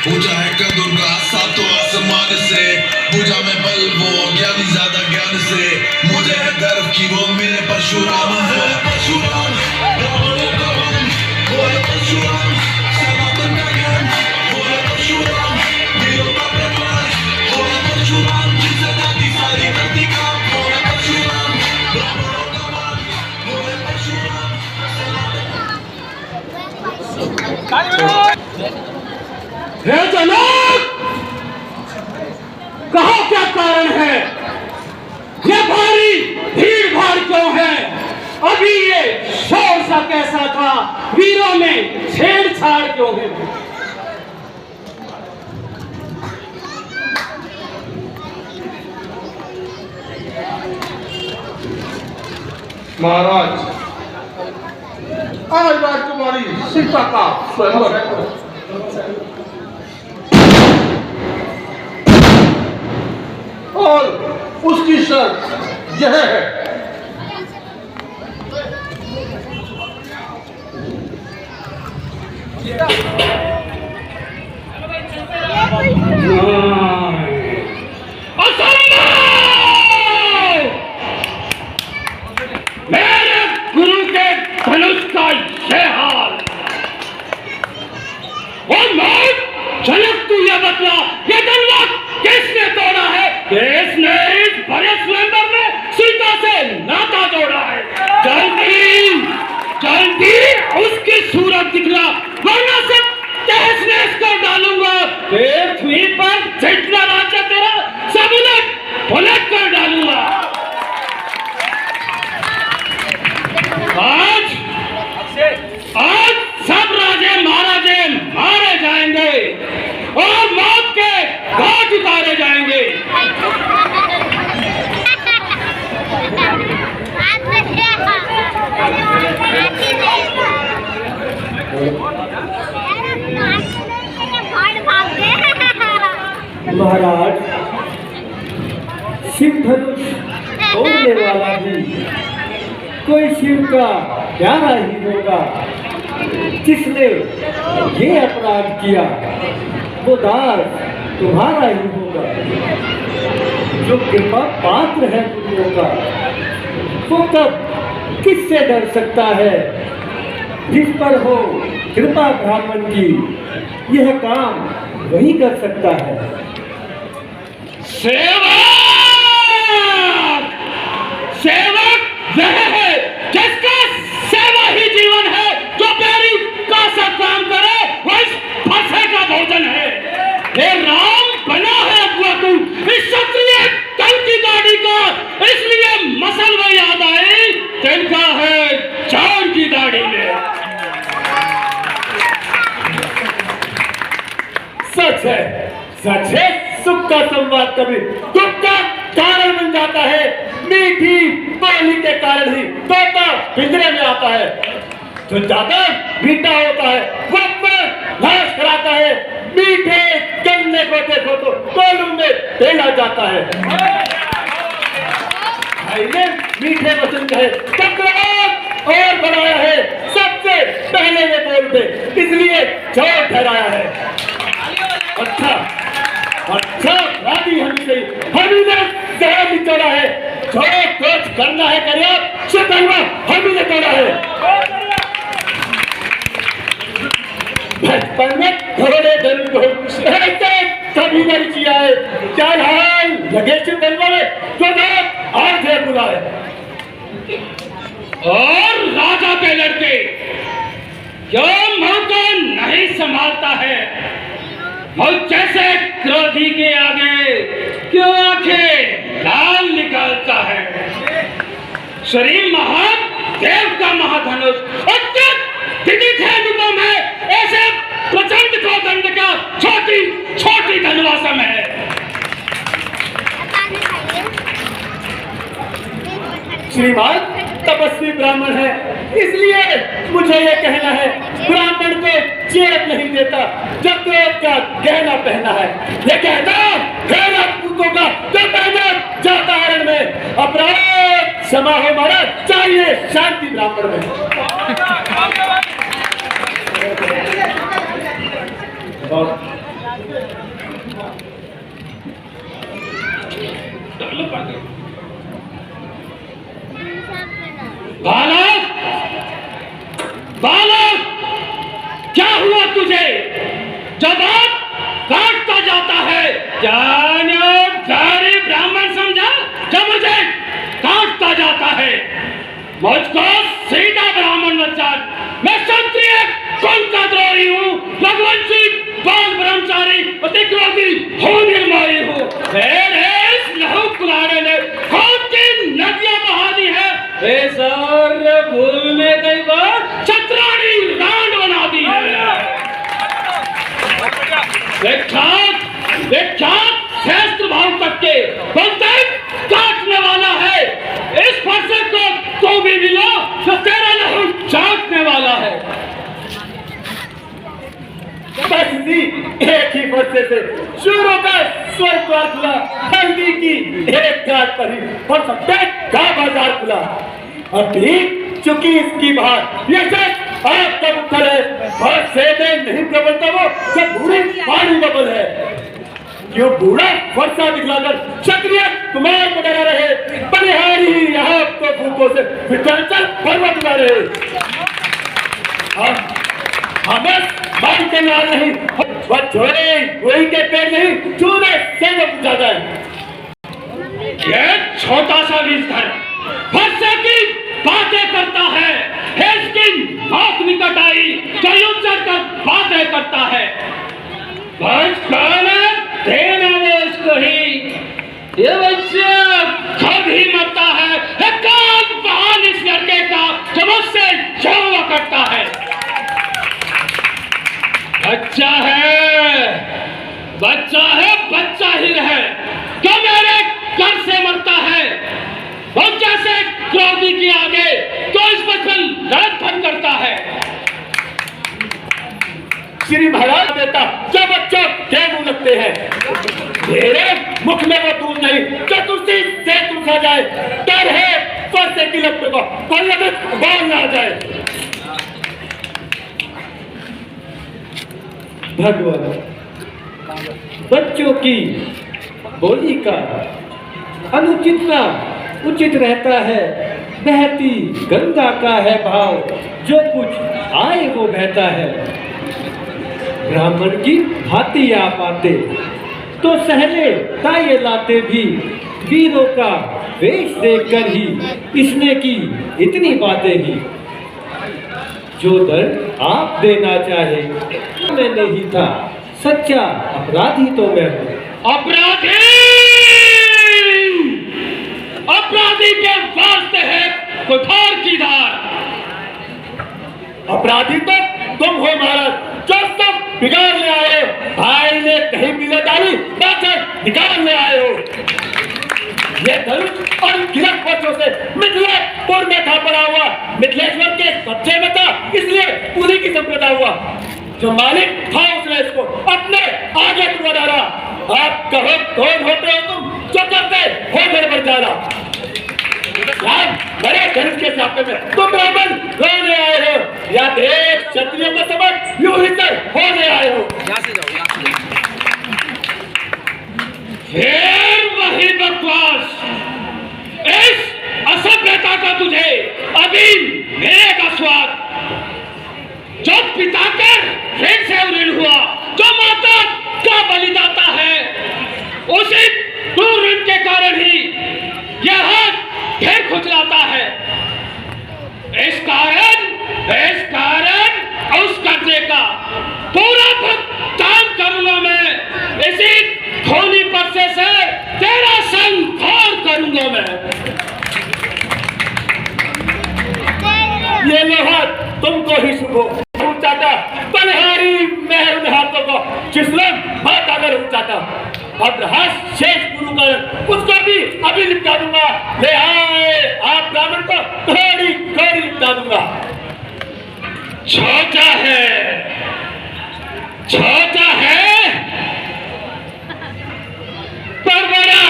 ऊंचा है कदर का सातों आसमान से, पूजा में बल वो ज्ञानी ज्यादा ज्ञान से, मुझे है गर्व की वो मेरे परशुराम है। परशुराम रावणों का वन, वो है परशुराम सनातन का ज्ञान, वो है परशुराम वीरों का प्रमाण, वो है परशुराम जिसे जाति सारी धरती का, वो है परशुराम रावणों का वन, वो है परशुराम हे जनक, कहो क्या कारण है? ये भारी भीड़ भाड़ क्यों है? अभी ये शोर सा कैसा था? वीरों में छेड़छाड़ क्यों है? महाराज, आज राजकुमारी सीता का स्वयंवर है और उसकी शर्त यह है मेरे गुरु के धनुष का यह हाल। और मौत, जनक तू यह बतला, ये धनुष किसने तोड़ा है? किसने इस भरे स्वयंवर में सीता से नाता जोड़ा है? जल्दी जल्दी उसकी सूरत दिखला, वरना सब तहस नहस कर डालूंगा। पृथ्वी पर जितना राज्य तेरा सब उलट पलट कर डालूंगा। आज सब राजे महाराजे मारे जाएंगे और मौत के घाट उतारे जाएंगे। महाराज, शिव धनुष तोड़ने वाला भी कोई शिव का प्यारा ही होगा। जिसने ये अपराध किया वो दास तुम्हारा ही होगा। जो कृपा पात्र है गुरुओं का, वो तब किससे डर सकता है? जिस पर हो कृपा ब्राह्मण की, यह काम वही कर सकता है। सेवक सेवक वह है जिसका सेवा ही जीवन है, जो प्यारी का सब काम करे वो इस फंसे का भोजन है। हे राम, बना है अगुआ तू इस क्षत्रिय दल की गाड़ी का, इसलिए मसल में याद आई तिनका है जान की दाढ़ी में। सच है, सुख का संवाद कभी दुख का कारण बन जाता है। मीठी बोली के कारण ही तोता पिंजरे में आता है। जो ज्यादा मीठा होता है वो अपना नाश कराता है। मीठे गन्ने को देखो तो कोलू में फेला जाता है। भाई ने मीठे वचन कहे तकरार और बनाया है, सबसे पहले ये बोलते, इसलिए जोर ठहराया है। अच्छा राधी हमने जहर निचोड़ा है। जो कुछ करना है करिए, शुक्र हमने तोड़ा है। बचपन में घोड़े जरूर हो कभी नहीं किया है। क्या हाल लगे शुक्र में जो आज है बुरा है। और राजा के लड़के क्यों मुंह को नहीं संभालता है? और जैसे क्रोधी के आगे क्यों आंखें लाल निकालता है? श्री महादेव का महाधनुष अनुपम है, ऐसे प्रचंड को दंड का छोटी छोटी धनुवासम है। श्रीमान तपस्वी ब्राह्मण है, इसलिए मुझे ये कहना है, ब्राह्मण को चेत नहीं देता जब तो का गहना पहना है। ये कहना गहना पूतों का जो पहना जाता हरण में अपराध क्षमा हमारा चाहिए शांति ब्राह्मण में। मुझको सीधा ब्राह्मण मत जान। मैं क्षत्रिय कुल का द्रोही हूँ, रघुवंशी बाल ब्रह्मचारी अतिक्रोधी हूँ, निर्मोही हूँ। मेरे इस लहू कुलाड़े ने कौन सी नदियां बहा दी है? ये सारे भूल में कई बार छत्राणी रांड बना दी है। विख्यात शास्त्र भाव करके बोलते काटने वाला है। इस फरसे को तो भी मिलो जो तेरा लहू चाटने वाला है। बस जी, एक ही फरसे से शुरू का स्वर्ग द्वार खुला, हल्दी की एक घाट पर ही और सफेद का बाजार खुला। अब ठीक चुकी इसकी बात, ये सब आप तब करे फरसे में नहीं प्रबलता वो जब बूढ़ी पानी बबल है। क्यों बूढ़ा फरसा दिखलाकर क्षत्रिय कुमार को डरा रहे, बलिहारी यहाँ तो भूखों से विचांचल पर्वत उड़ा रहे। हमें बाई के लाल नहीं, वह छोड़े वही के पेड़ नहीं, चूने से वो पूछा जाए। ये छोटा सा विस्तार फरसे की बातें करता है, इसकी मौत निकट आई जो युद्ध कर बातें करता है। देना दे इसको ही, ये बच्चा खुद ही मरता है। एक काम बहान इस लड़के का जो मुझसे जुआ करता है। बच्चा है, बच्चा ही रहे, क्या मेरे घर से मरता है। वो जैसे क्रोधी के आगे तो इस बचपन लड़न करता है। श्री महाराज देता जब बच्चों क्या मुंह लगते हैं, मेरे मुख में वो दूध नहीं चतुर्थी से दूसरा जाए। डर है फरसे की लपटों को कोई बाल ना जाए। भगवान, बच्चों की बोली का अनुचितना उचित रहता है। बहती गंगा का है भाव, जो कुछ आए वो बहता है। ब्राह्मण की भांति आप आते तो सहले ताये लाते भी, वीरों का वेश देखकर ही इसने की इतनी बातें ही। जो दर्द आप देना चाहे मैं नहीं था, सच्चा अपराधी तो मैं हूँ। अपराधी के वास्ते है कुठार की धार। अपराधी तो तुम हो महाराज, जो सब बिगाड़ ले आए हो। भाई ने कहीं मिले डाली बात निकाल ले आए हो। ये धनुष और गिरफ्त बच्चों से मिथिलेश्वर में था पड़ा हुआ, मिथिलेश्वर के कब्जे में था, इसलिए उन्हीं की संप्रदा हुआ। जो मालिक था उसने इसको अपने आगे तुम डाला। आप कहो कौन होते हो तुम, जो करते हो घर पर जाना। बड़े धनुष के साथ में तुम ब्राह्मण होने आए हो, या देश क्षत्रियों का समझ यूं ही से होने आए हो। फिर वही बकवास, इस असभ्यता का तुझे अभी मिलेगा स्वाद। जो पिता कर ऋण से ऋण हुआ, जो माता का बलिदाता है, उसी दूर ऋण के कारण ही यह हाथ फिर खुजलाता है। इस कारण उस कर्जे का पूरा भुगतान करूंगा मैं। इसी खूनी परसे से तेरा संहार करूंगा मैं। ये लो हाथ तुमको ही शुभ हो। चाटा बलिहारी मेहर हाथों को जिसलन बात अगर चाटा भद्रहास शेष गुरु कर उसको भी अभी निपटा दूंगा। ले आए आप ब्राह्मण को थोड़ी थोड़ी निपटा दूंगा। छोटा है पर बड़ा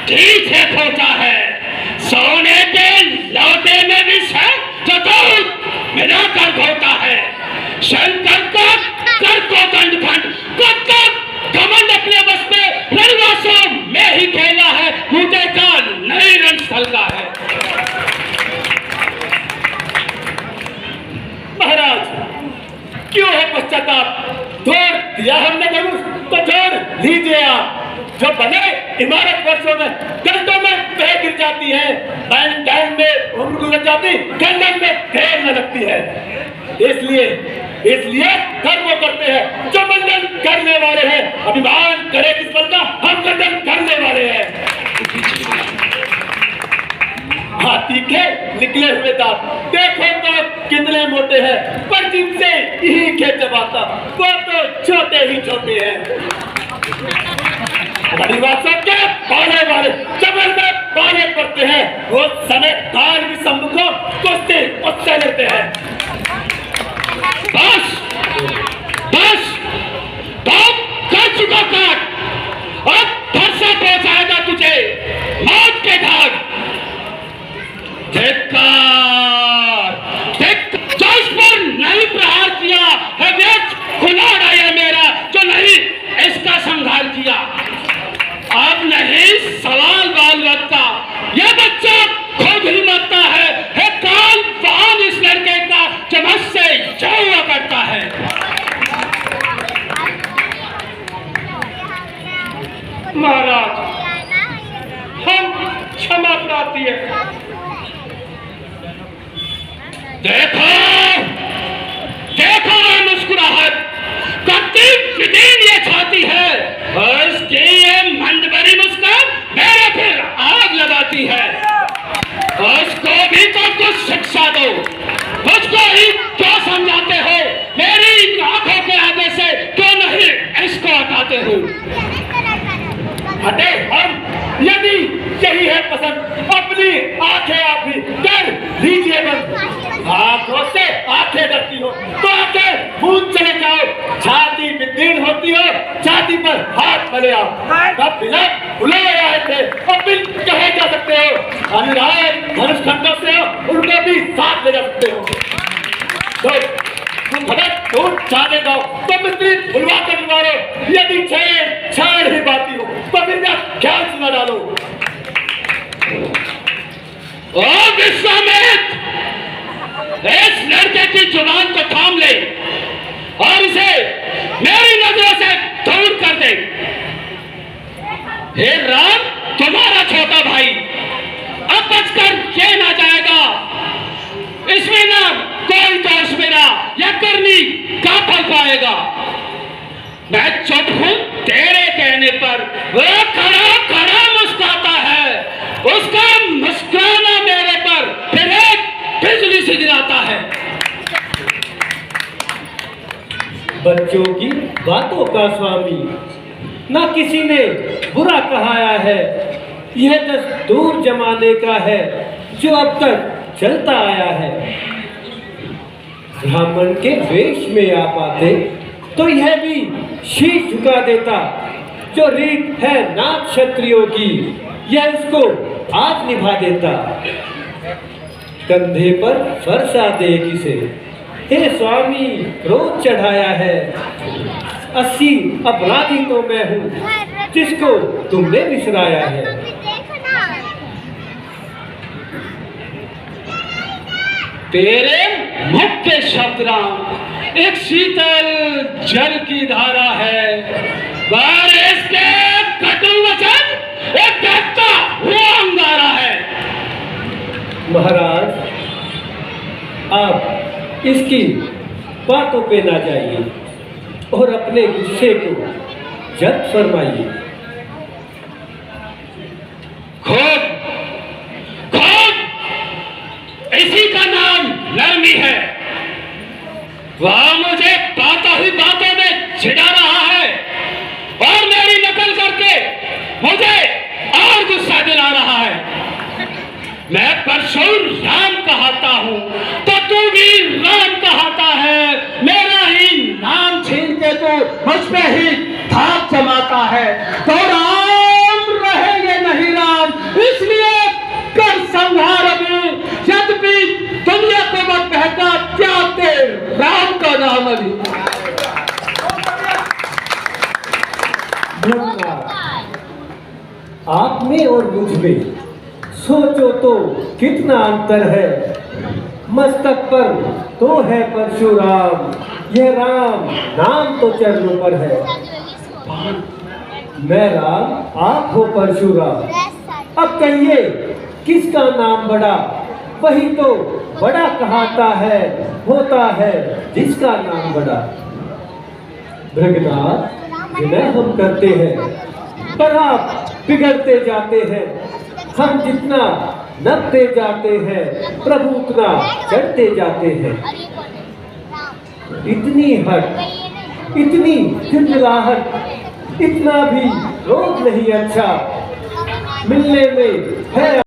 ठीक है, खोटा है। सोने के लौटे में भी मिलाकर घोटा है। शंकर का कर को दंड खंड घमंड अपने बस में रणवासों में ही खेला है, मुझे का नहीं रणस्थल का है। महाराज क्यों है पश्चाताप, छोड़ दिया हमने धनुष तो छोड़ लीजिए आप। जो बने इमारत वर्षों में दंडों में बह गिर जाती है, बैंड में उम्र गुजर जाती, गर्दन में देर न लगती है। इसलिए कर्म करते हैं जो बंधन करने वाले हैं। अभिमान करे किस बल का, हम बंधन करने वाले हैं। हाथी के निकले हुए दांत देखो तो कितने मोटे हैं, पर जिनसे यही खेत चबाता वो तो छोटे ही छोटे हैं। बड़ी बात सबके पाले वाले जबल में पाले पड़ते हैं, वो समय काल की सम्मुखों कुश्ती उससे लेते हैं। बस कर चुका काट, अब फरसा पहुंचाएगा तुझे मौत के घाट। जो इस पर नहीं प्रहार किया है, वेद खुला है मेरा, जो नहीं इसका संहार किया। अब नहीं सवाल बाल रखता, यह बच्चा खुद ही मरता है काल वाहन इस लड़के का चमच से हुआ करता है। महाराज, हम क्षमा प्रार्थी है। देखो मुस्कुराहट करती विदीन ये छाती है, और इसकी ये मंदबरी मुस्कान मेरे फिर आग लगाती है। उसको भी तो कुछ शिक्षा दो, मुझको ही क्यों समझाते हो? मेरी आंखों के आगे से क्यों नहीं इसको हटाते हो? हटे हम, यदि यही है पसंद, अपनी आंखें आप भी कर लीजिए बंद। आंखों से आंखें डरती हो तो आंखें भूल चले जाओ। छाती विदीन होती हो, छाती पर हाथ मले आओ। तब बिना बुलाए आए थे, अब बिन कहे जा सकते हो। अनुराग धनुष खंडों से हो, उनको भी साथ ले जा सकते हो। तो तुम भगत दूर जाने दो तो मिस्त्री बुलवा कर मारो। यदि छेड़ ही बाती हो तो फिर ख्याल सुना डालो। ओ विश्वामित्र, इस लड़के की जुबान को थाम ले और इसे मेरी नजरों से दूर कर दे। हे राम, तुम्हारा छोटा भाई अब बचकर ये ना जाएगा, इसमें ना कोई दोष मेरा या करनी का फल पाएगा। मैं चुप हूं तेरे कहने पर, वो खड़ा मुस्कुराता है, उसका मुस्कुराना मेरे पर फिर एक बिजली से गिराता है। बच्चों की बातों का स्वामी ना किसी ने बुरा कहाया है। यह दस्तूर जमाने का है जो अब तक चलता आया है। ब्राह्मण के वेश में आ पाते तो यह भी शीश झुका देता। जो रीत है नाथ क्षत्रियों की, यह उसको आज निभा देता। कंधे पर फरसा देख इसे, हे स्वामी रोज चढ़ाया है। 80 अपराधी तो मैं हूँ जिसको तुमने बिसराया है। तेरे मुख के शब्द राम एक शीतल जल की धारा है, बारिश के कटु वचन एक बहता हुआ अंगारा है। महाराज, आप इसकी बातों पे ना जाइए और अपने गुस्से को जब्त फरमाइए। खुद इसी का नाम नरमी है। वह मुझे बातों में छिड़ा रहा है और मेरी नकल करके मुझे और गुस्सा दिला रहा है। मैं परशुराम कहता हूँ तो तू भी राम कहता है। मेरा ही नाम छीन के तो मुझ पे ही धाक जमाता है। तो राम रहेंगे नहीं राम, इसलिए कर संहार अभी। यद्यपि दुनिया को मत कहता त्यागते राम का नाम अभी। आप में और मुझ में सोचो तो कितना अंतर है। मस्तक पर तो है परशुराम, यह राम नाम तो चरणों पर है। मैं राम, आप हो परशुराम। अब कहिए किसका नाम बड़ा, वही तो बड़ा कहाता है, होता है जिसका नाम बड़ा। भृगनाथ, विनय हम करते हैं, पर आप बिगड़ते जाते हैं। हम जितना नपते जाते हैं, प्रभु उतना चढ़ते जाते हैं। इतनी हट, इतनी झुंझलाहट, इतना भी रोग नहीं अच्छा। मिलने में है